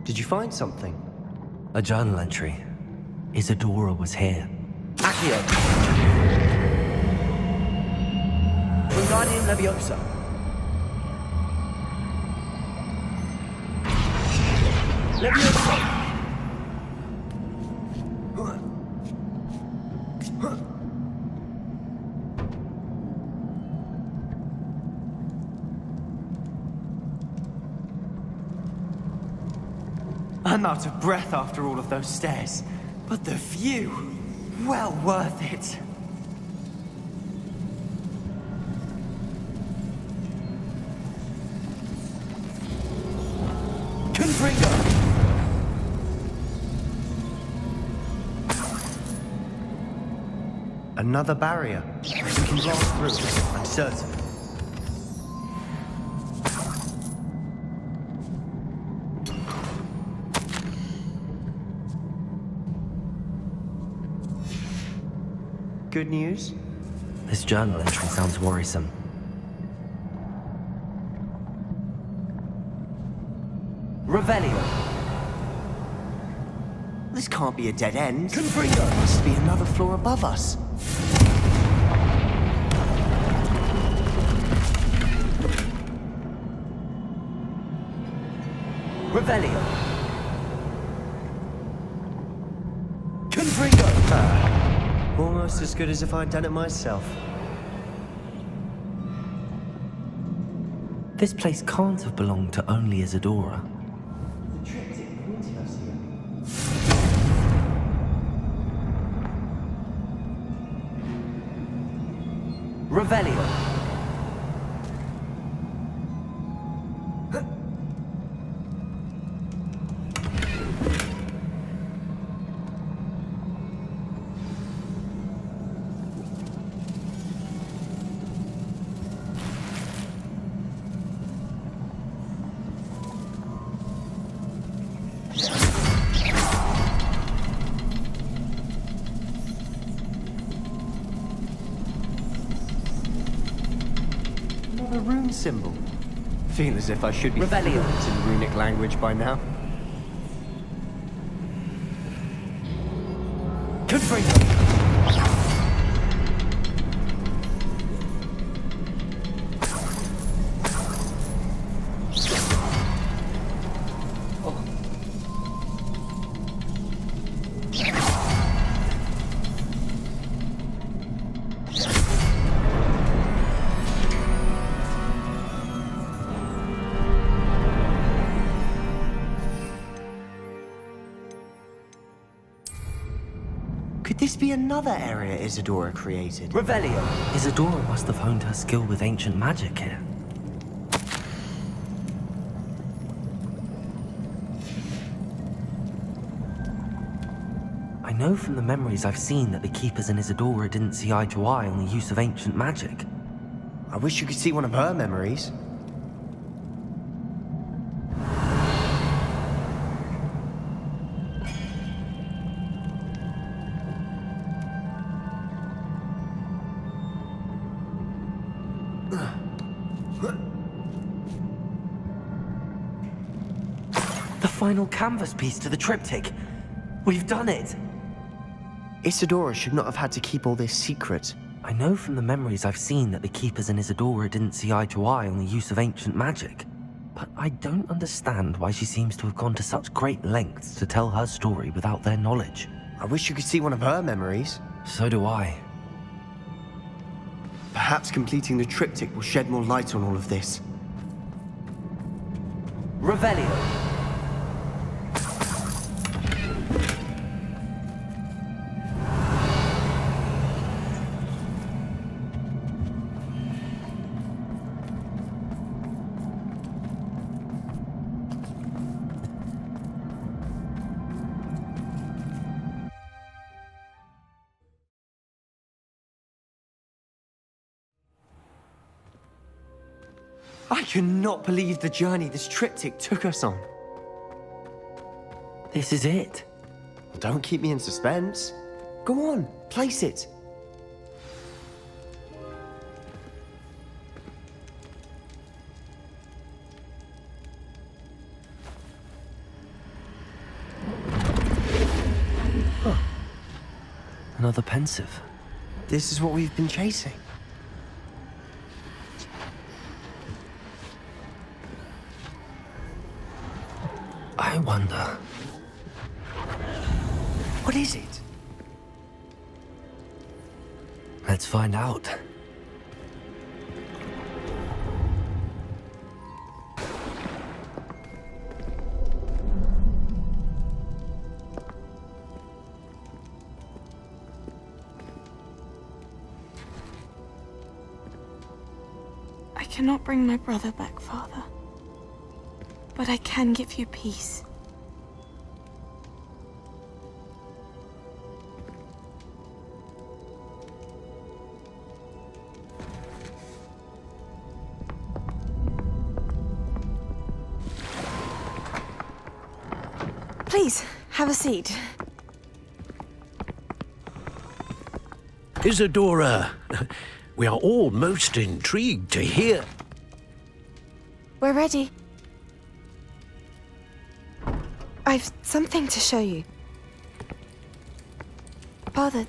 Did you find something? A journal entry. Isadora was here. Accio! Wingardium Leviosa. Leviosa! I'm out of breath after all of those stairs, but the view, well worth it. Confringo! Another barrier. We can blast through, I'm certain. Good news? This journal entry sounds worrisome. Revelio. This can't be a dead end. Confringo! Must be another floor above us. Revelio. Confringo! Almost as good as if I'd done it myself. This place can't have belonged to only Isadora. Revelio. A rune symbol. Feel as if I should be fluent in runic language by now. Confringo! Could this be another area Isadora created? Revelio. Isadora must have honed her skill with ancient magic here. I know from the memories I've seen that the Keepers and Isadora didn't see eye to eye on the use of ancient magic. I wish you could see one of her memories. The final canvas piece to the triptych. We've done it! Isadora should not have had to keep all this secret. I know from the memories I've seen that the Keepers and Isadora didn't see eye to eye on the use of ancient magic. But I don't understand why she seems to have gone to such great lengths to tell her story without their knowledge. I wish you could see one of her memories. So do I. Perhaps completing the triptych will shed more light on all of this. Revelio. I cannot believe the journey this triptych took us on. This is it. Don't keep me in suspense. Go on, place it. Another pensive. This is what we've been chasing. I wonder. What is it? Let's find out. I cannot bring my brother back, Father. But I can give you peace. Please, have a seat. Isadora, we are all most intrigued to hear. We're ready. I've something to show you. Father,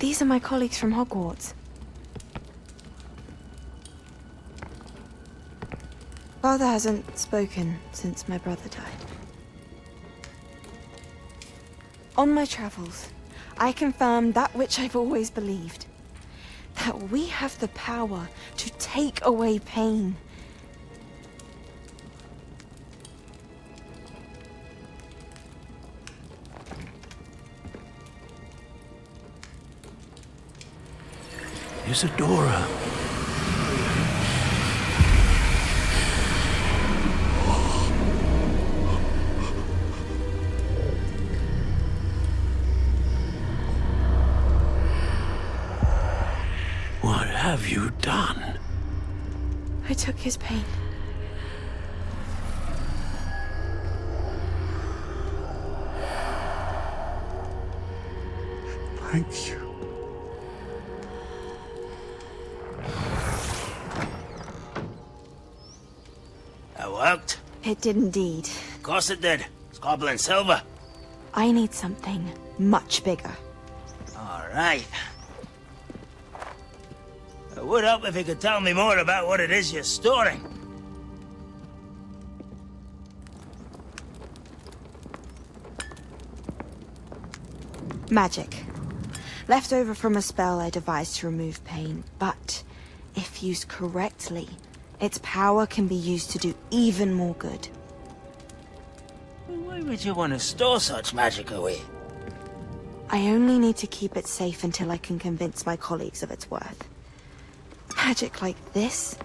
these are my colleagues from Hogwarts. Father hasn't spoken since my brother died. On my travels, I confirmed that which I've always believed. That we have the power to take away pain. Isadora. What have you done? I took his pain. Thank you. That worked. It did indeed. Of course it did. It's goblin silver. I need something much bigger. All right. It would help if you could tell me more about what it is you're storing. Magic. Left over from a spell I devised to remove pain, but if used correctly, its power can be used to do even more good. Why would you want to store such magic away? I only need to keep it safe until I can convince my colleagues of its worth. Magic like this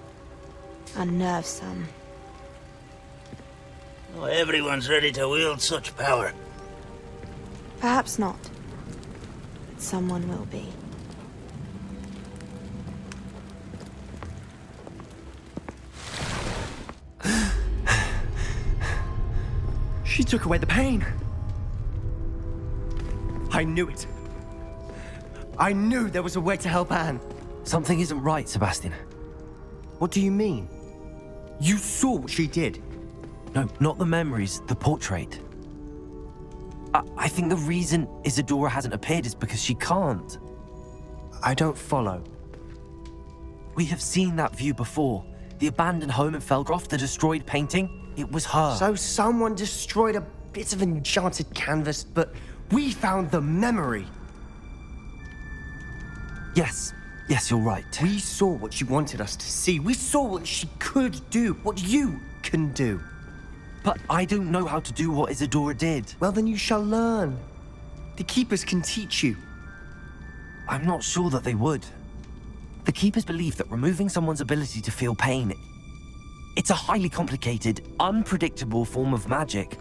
unnerves some. Not everyone's ready to wield such power. Perhaps not. But someone will be. She took away the pain. I knew it. I knew there was a way to help Anne. Something isn't right, Sebastian. What do you mean? You saw what she did. No, not the memories, the portrait. I think the reason Isadora hasn't appeared is because she can't. I don't follow. We have seen that view before. The abandoned home in Felgroth, the destroyed painting, it was her. So someone destroyed a bit of enchanted canvas, but we found the memory. Yes, you're right. We saw what she wanted us to see. We saw what she could do, what you can do. But I don't know how to do what Isadora did. Well, then you shall learn. The Keepers can teach you. I'm not sure that they would. The Keepers believe that removing someone's ability to feel pain, it's a highly complicated, unpredictable form of magic.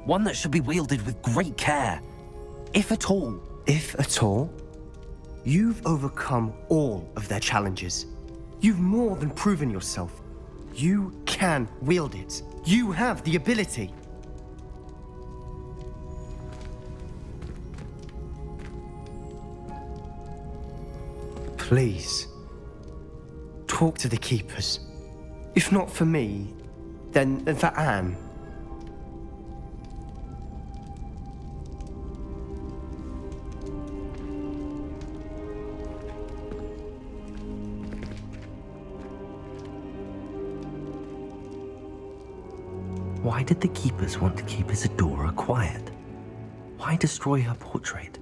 One that should be wielded with great care. If at all. If at all? You've overcome all of their challenges. You've more than proven yourself. You can wield it. You have the ability. Please, talk to the Keepers. If not for me, then for Anne. Why did the Keepers want to keep Isadora quiet? Why destroy her portrait?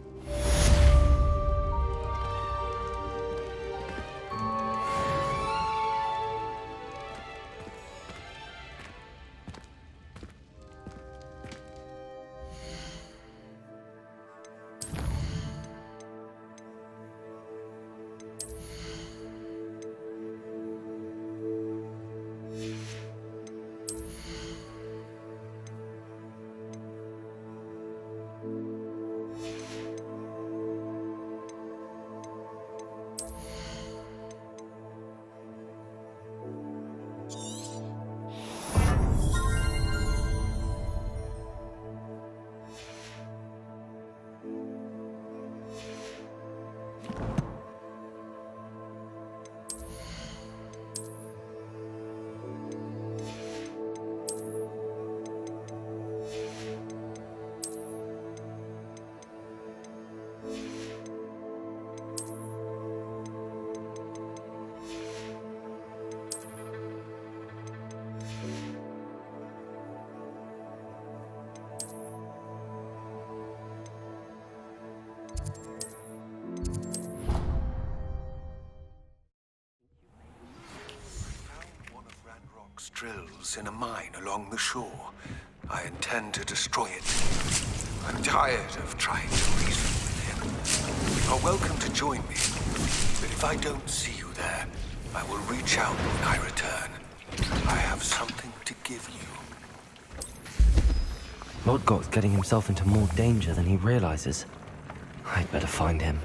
Drills in a mine along the shore. I intend to destroy it. I'm tired of trying to reason with him. You're welcome to join me, but if I don't see you there, I will reach out when I return. I have something to give you. Lodgott's getting himself into more danger than he realizes. I'd better find him.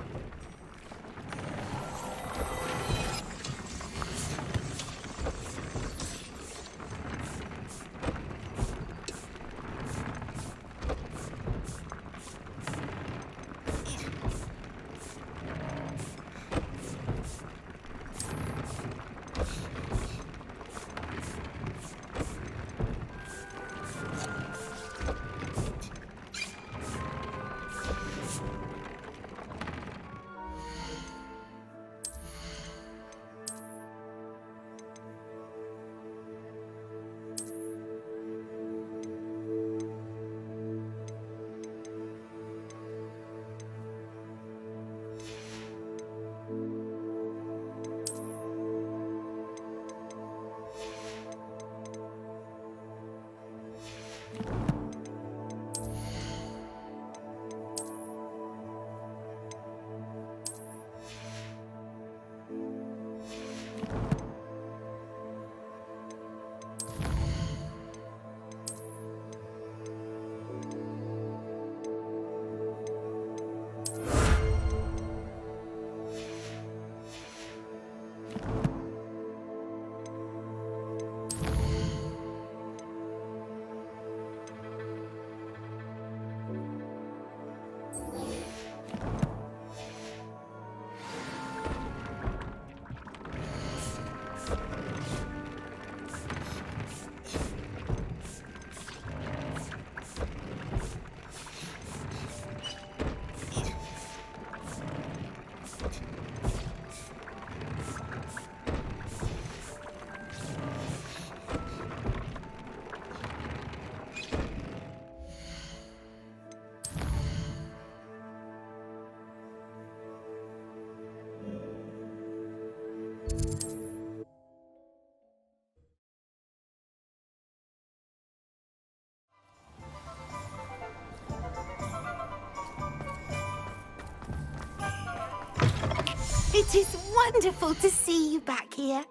It is wonderful to see you back here.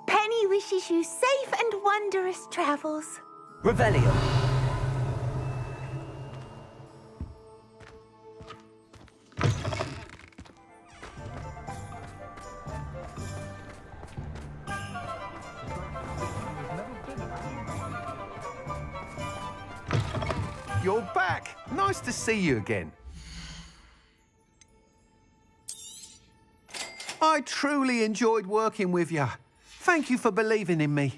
Penny wishes you safe and wondrous travels. Revelio. You're back. Nice to see you again. I truly enjoyed working with you. Thank you for believing in me.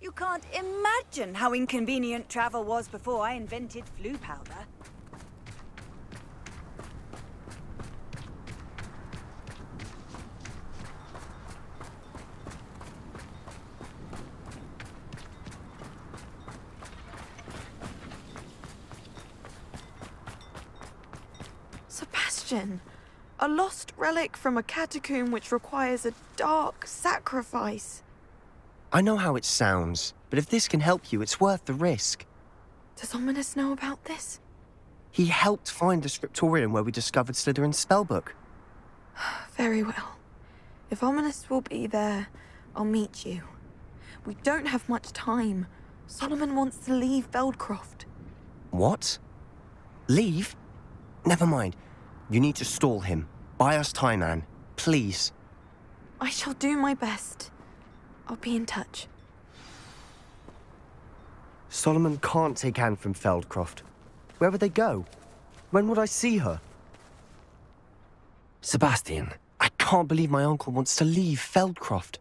You can't imagine how inconvenient travel was before I invented flu powder. Sebastian, a lost relic from a catacomb which requires a dark sacrifice. I know how it sounds, but if this can help you, it's worth the risk. Does Ominous know about this? He helped find the scriptorium where we discovered Slytherin's spellbook. Very well. If Ominous will be there, I'll meet you. We don't have much time. Solomon wants to leave Feldcroft. What? Leave? Never mind. You need to stall him. Buy us time, Anne. Please. I shall do my best. I'll be in touch. Solomon can't take Anne from Feldcroft. Where would they go? When would I see her? Sebastian. I can't believe my uncle wants to leave Feldcroft.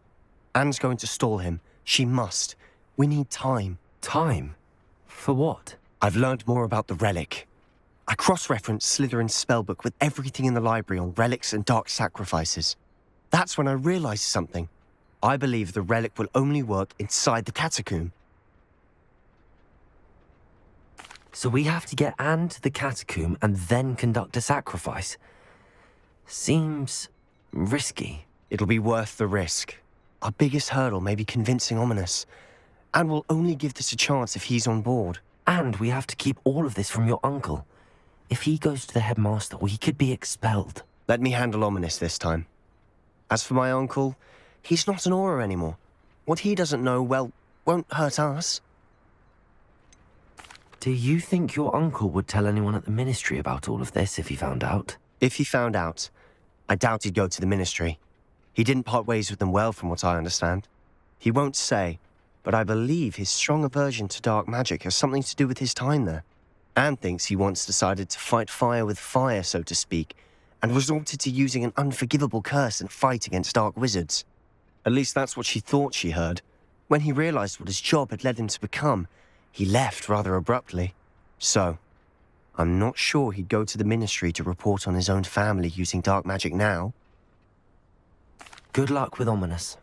Anne's going to stall him. She must. We need time. Time? For what? I've learned more about the relic. I cross-referenced Slytherin's spellbook with everything in the library on relics and dark sacrifices. That's when I realized something. I believe the relic will only work inside the catacomb. So we have to get Anne to the catacomb and then conduct a sacrifice. Seems risky. It'll be worth the risk. Our biggest hurdle may be convincing Ominous. And we'll only give this a chance if he's on board. And we have to keep all of this from your uncle. If he goes to the headmaster, we could be expelled. Let me handle Ominous this time. As for my uncle, he's not an Auror anymore. What he doesn't know, well, won't hurt us. Do you think your uncle would tell anyone at the Ministry about all of this if he found out? If he found out, I doubt he'd go to the Ministry. He didn't part ways with them well, from what I understand. He won't say, but I believe his strong aversion to dark magic has something to do with his time there. Anne thinks he once decided to fight fire with fire, so to speak, and resorted to using an unforgivable curse in a fight against dark wizards. At least that's what she thought she heard. When he realized what his job had led him to become, he left rather abruptly. So, I'm not sure he'd go to the Ministry to report on his own family using dark magic now. Good luck with Ominous.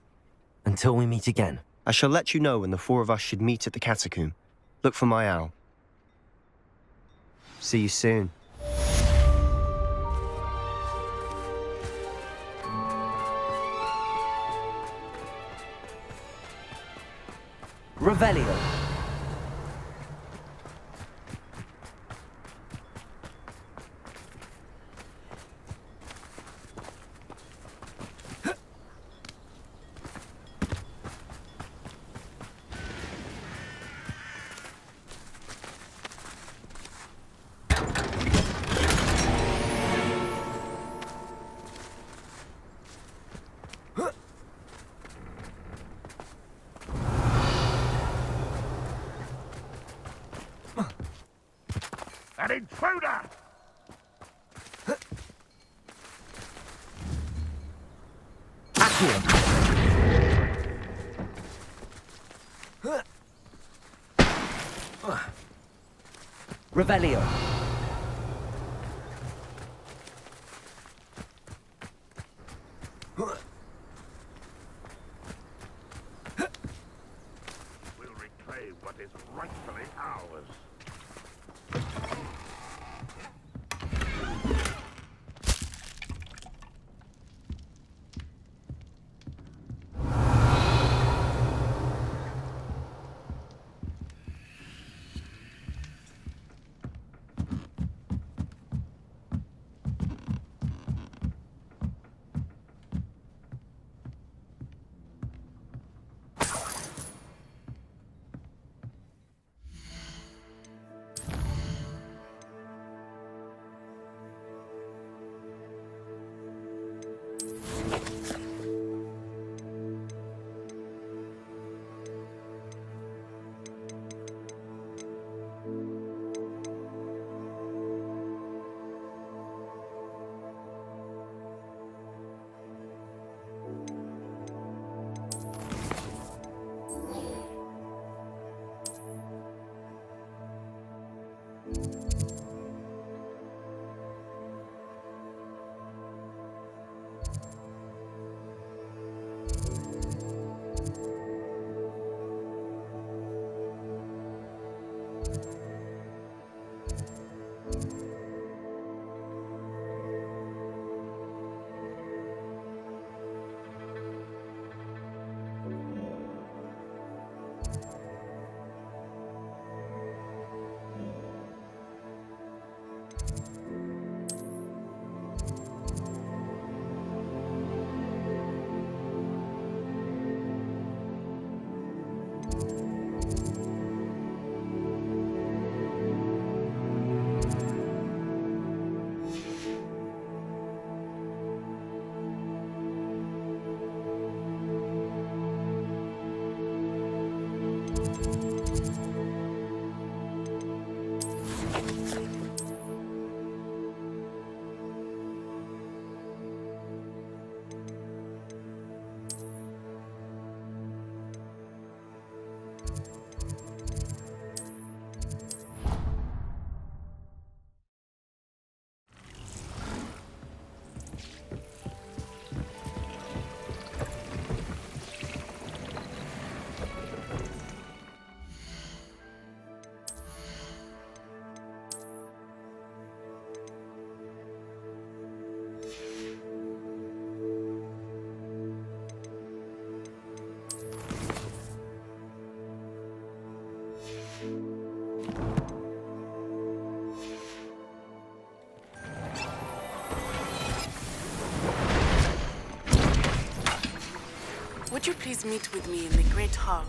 Until we meet again. I shall let you know when the four of us should meet at the catacomb. Look for my owl. See you soon. Revelio. An intruder! Revelio. We'll reclaim what is rightfully ours. Would you please meet with me in the Great Hall?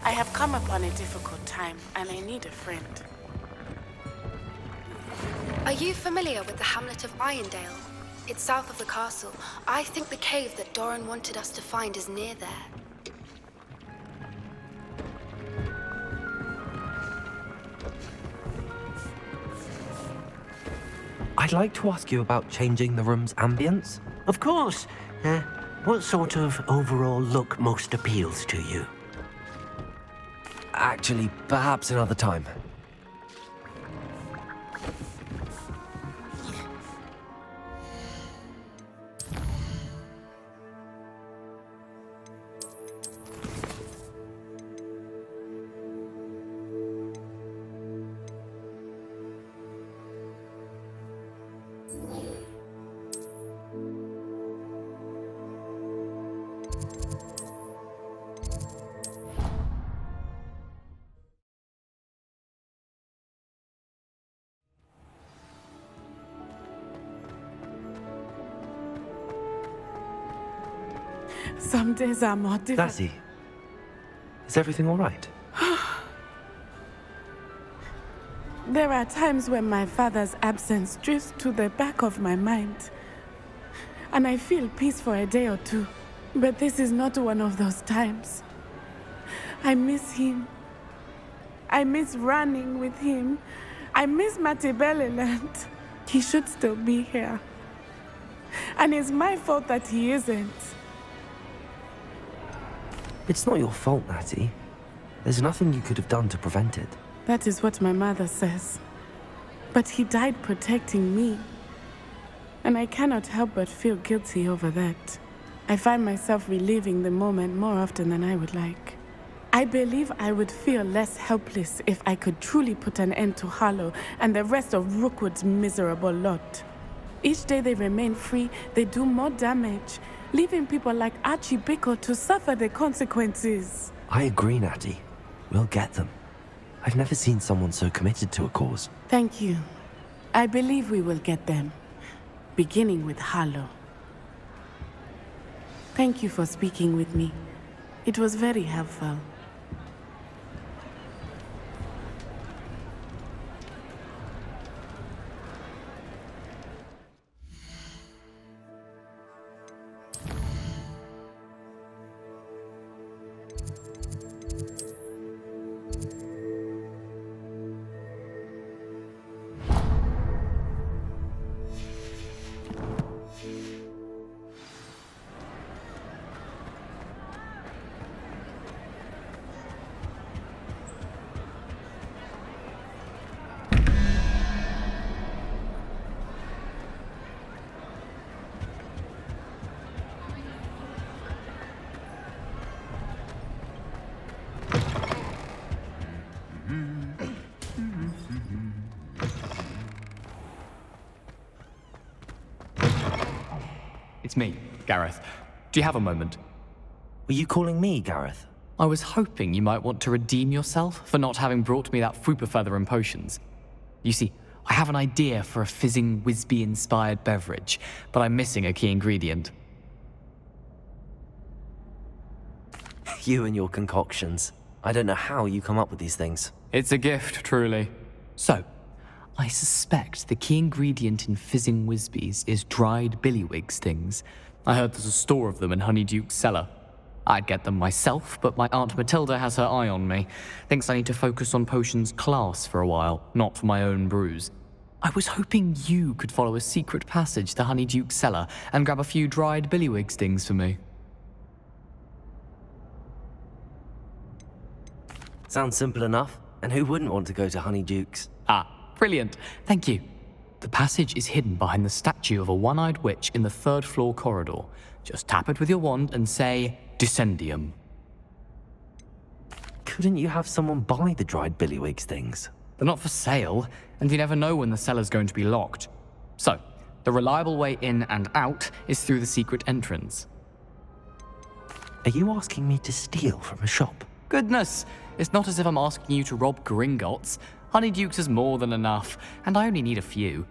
I have come upon a difficult time, and I need a friend. Are you familiar with the hamlet of Irondale? It's south of the castle. I think the cave that Doran wanted us to find is near there. I'd like to ask you about changing the room's ambience. Of course. What sort of overall look most appeals to you? Actually, perhaps another time. Some days are more difficult. Lassie, is everything all right? There are times when my father's absence drifts to the back of my mind, and I feel peace for a day or two. But this is not one of those times. I miss him. I miss running with him. I miss Matibeleland. He should still be here. And it's my fault that he isn't. It's not your fault, Natty. There's nothing you could have done to prevent it. That is what my mother says. But he died protecting me. And I cannot help but feel guilty over that. I find myself reliving the moment more often than I would like. I believe I would feel less helpless if I could truly put an end to Harlow and the rest of Rookwood's miserable lot. Each day they remain free, they do more damage, leaving people like Archie Bickle to suffer the consequences. I agree, Natty. We'll get them. I've never seen someone so committed to a cause. Thank you. I believe we will get them. Beginning with Harlow. Thank you for speaking with me. It was very helpful. It's me, Gareth. Do you have a moment? Were you calling me, Gareth? I was hoping you might want to redeem yourself for not having brought me that Fooper feather and potions. You see, I have an idea for a fizzing Wisby-inspired beverage, but I'm missing a key ingredient. You and your concoctions. I don't know how you come up with these things. It's a gift, truly. So, I suspect the key ingredient in fizzing Wisbies is dried billywig stings. I heard there's a store of them in Honeyduke's cellar. I'd get them myself, but my Aunt Matilda has her eye on me. Thinks I need to focus on potions class for a while, not for my own brews. I was hoping you could follow a secret passage to Honeyduke's cellar and grab a few dried billywig stings for me. Sounds simple enough. And who wouldn't want to go to Honeyduke's? Ah, brilliant. Thank you. The passage is hidden behind the statue of a one-eyed witch in the 3rd floor corridor. Just tap it with your wand and say, Descendium. Couldn't you have someone buy the dried billywig stings? They're not for sale, and you never know when the cellar's going to be locked. So, the reliable way in and out is through the secret entrance. Are you asking me to steal from a shop? Goodness, it's not as if I'm asking you to rob Gringotts. Honeyduke's is more than enough, and I only need a few.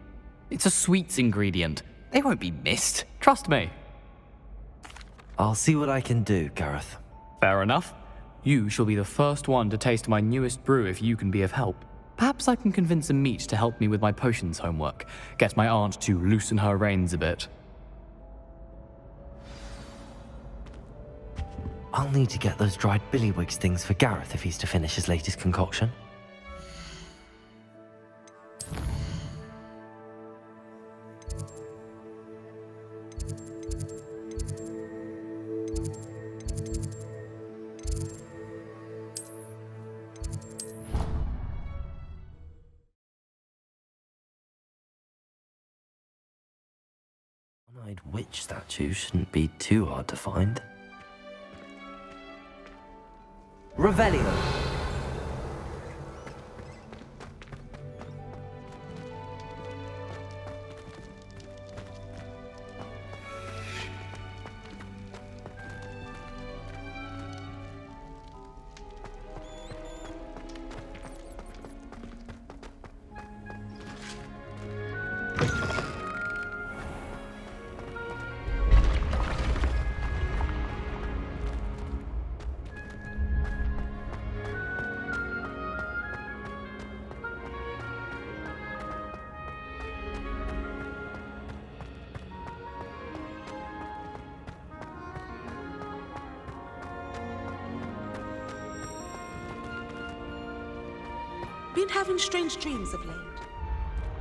It's a sweets ingredient. They won't be missed, trust me. I'll see what I can do, Gareth. Fair enough. You shall be the first one to taste my newest brew if you can be of help. Perhaps I can convince a meat to help me with my potions homework. Get my aunt to loosen her reins a bit. I'll need to get those dried billywig stings for Gareth if he's to finish his latest concoction. One-eyed witch statue shouldn't be too hard to find. Revelio. Been having strange dreams of late.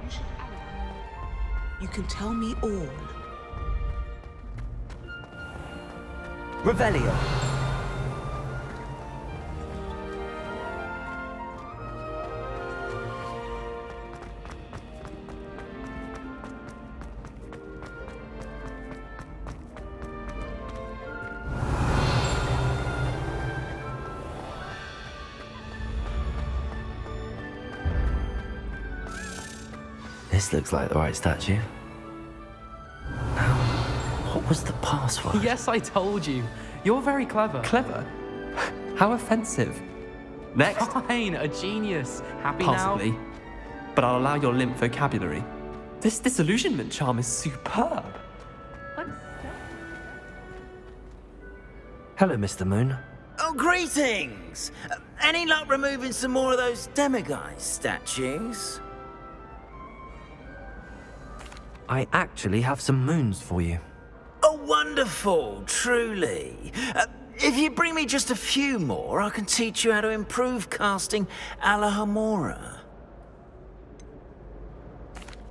You should analyze. You can tell me all. Revelio. This looks like the right statue. Now, what was the password? Yes, I told you. You're very clever. Clever? How offensive. Next. Fine, a genius. Happy Possibly. now? But I'll allow your limp vocabulary. This disillusionment charm is superb. Hello, Mr. Moon. Oh, greetings! Any luck removing some more of those demiguise statues? I actually have some moons for you. Oh, wonderful, truly. If you bring me just a few more, I can teach you how to improve casting Alahomora.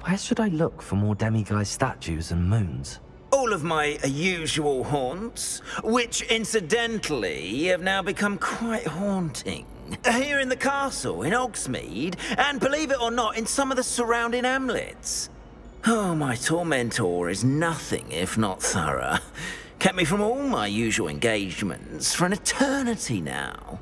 Where should I look for more demiguise statues and moons? All of my usual haunts, which incidentally have now become quite haunting. Here in the castle, in Hogsmeade, and believe it or not, in some of the surrounding hamlets. Oh, my tormentor is nothing if not thorough. Kept me from all my usual engagements for an eternity now.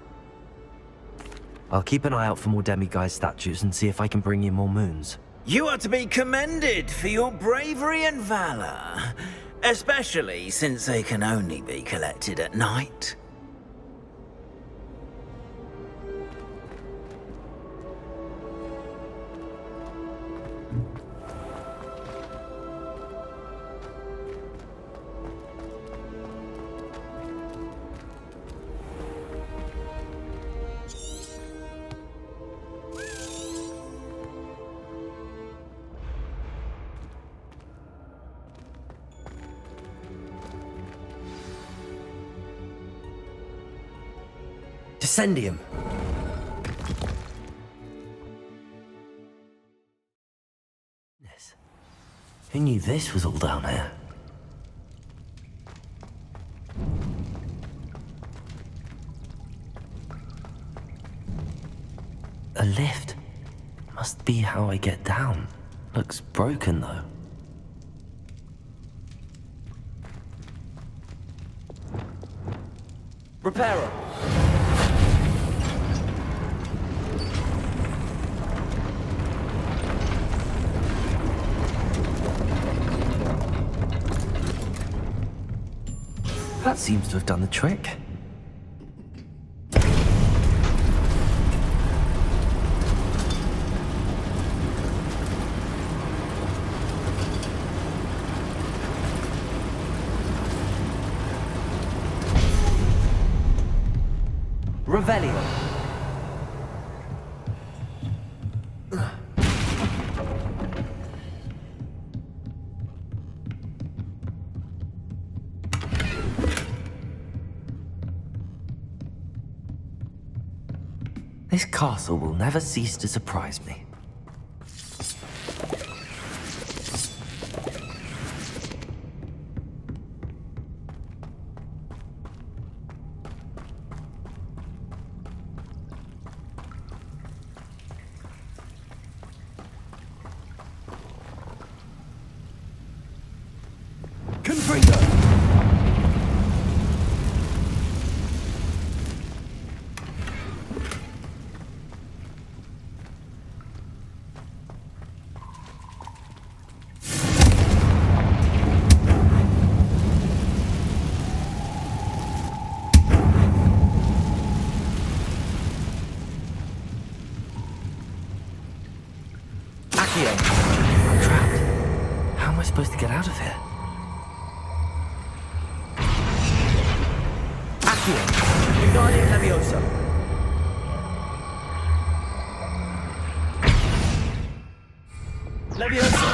I'll keep an eye out for more demiguise statues and see if I can bring you more moons. You are to be commended for your bravery and valor, especially since they can only be collected at night. Descendium! Who knew this was all down here? A lift. Must be how I get down. Looks broken though. Repairer. That seems to have done the trick. Revelio. This castle will never cease to surprise me. I'm trapped. How am I supposed to get out of here? Accio. Wingardium Leviosa. Leviosa.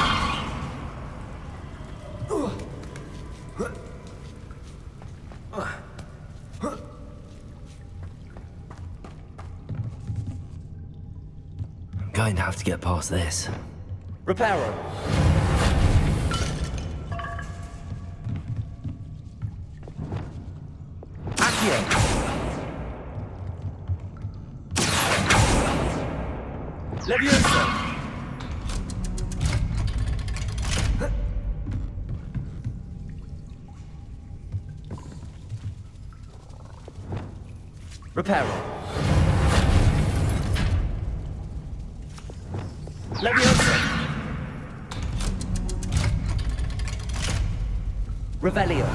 I'm going to have to get past this. Reparo. Accio. Leviosa. Reparo. Leviosa. Revelio.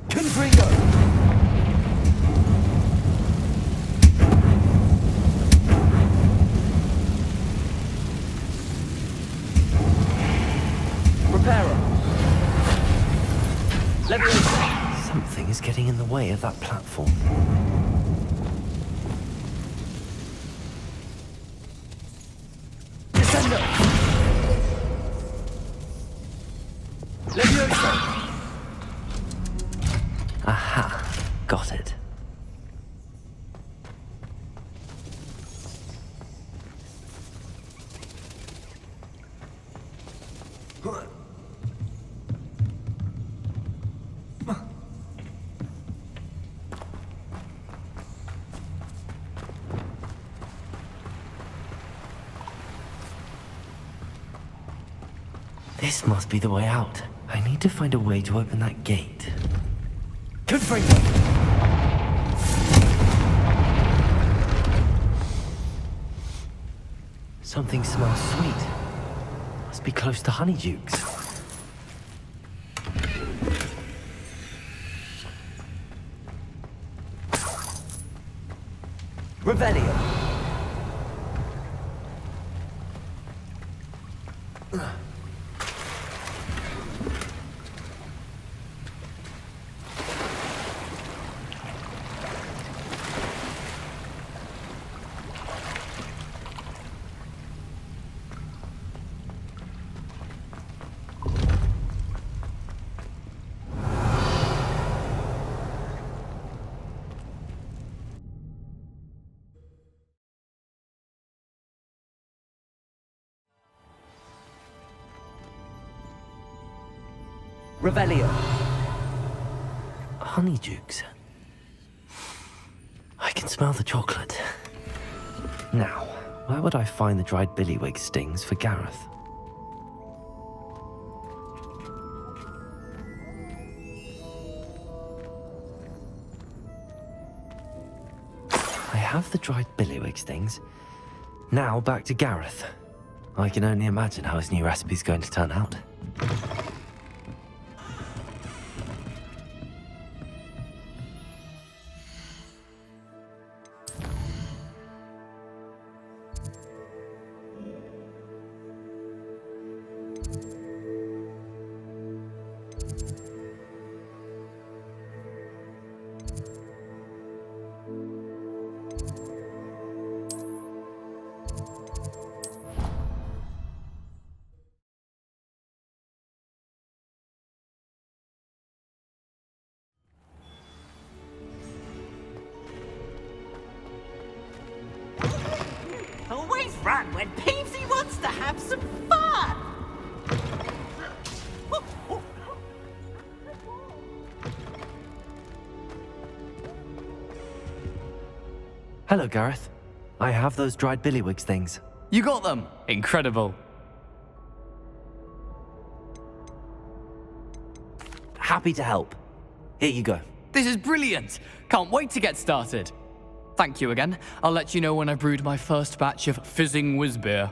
Confringo. Reparo. Leviosa. Something is getting in the way of that platform. Descendo. Leviosa. Aha, got it. This must be the way out. I need to find a way to open that gate. Good framework! Something smells sweet. Must be close to Honeydukes. Revelio. Revelio. Honeydukes. I can smell the chocolate. Now, where would I find the dried billywig stings for Gareth? I have the dried billywig stings. Now back to Gareth. I can only imagine how his new recipe's going to turn out. Always run when Peevesy wants to have some fun! Hello, Gareth. I have those dried billywig things. You got them! Incredible. Happy to help. Here you go. This is brilliant! Can't wait to get started. Thank you again. I'll let you know when I've brewed my first batch of fizzing whiz beer.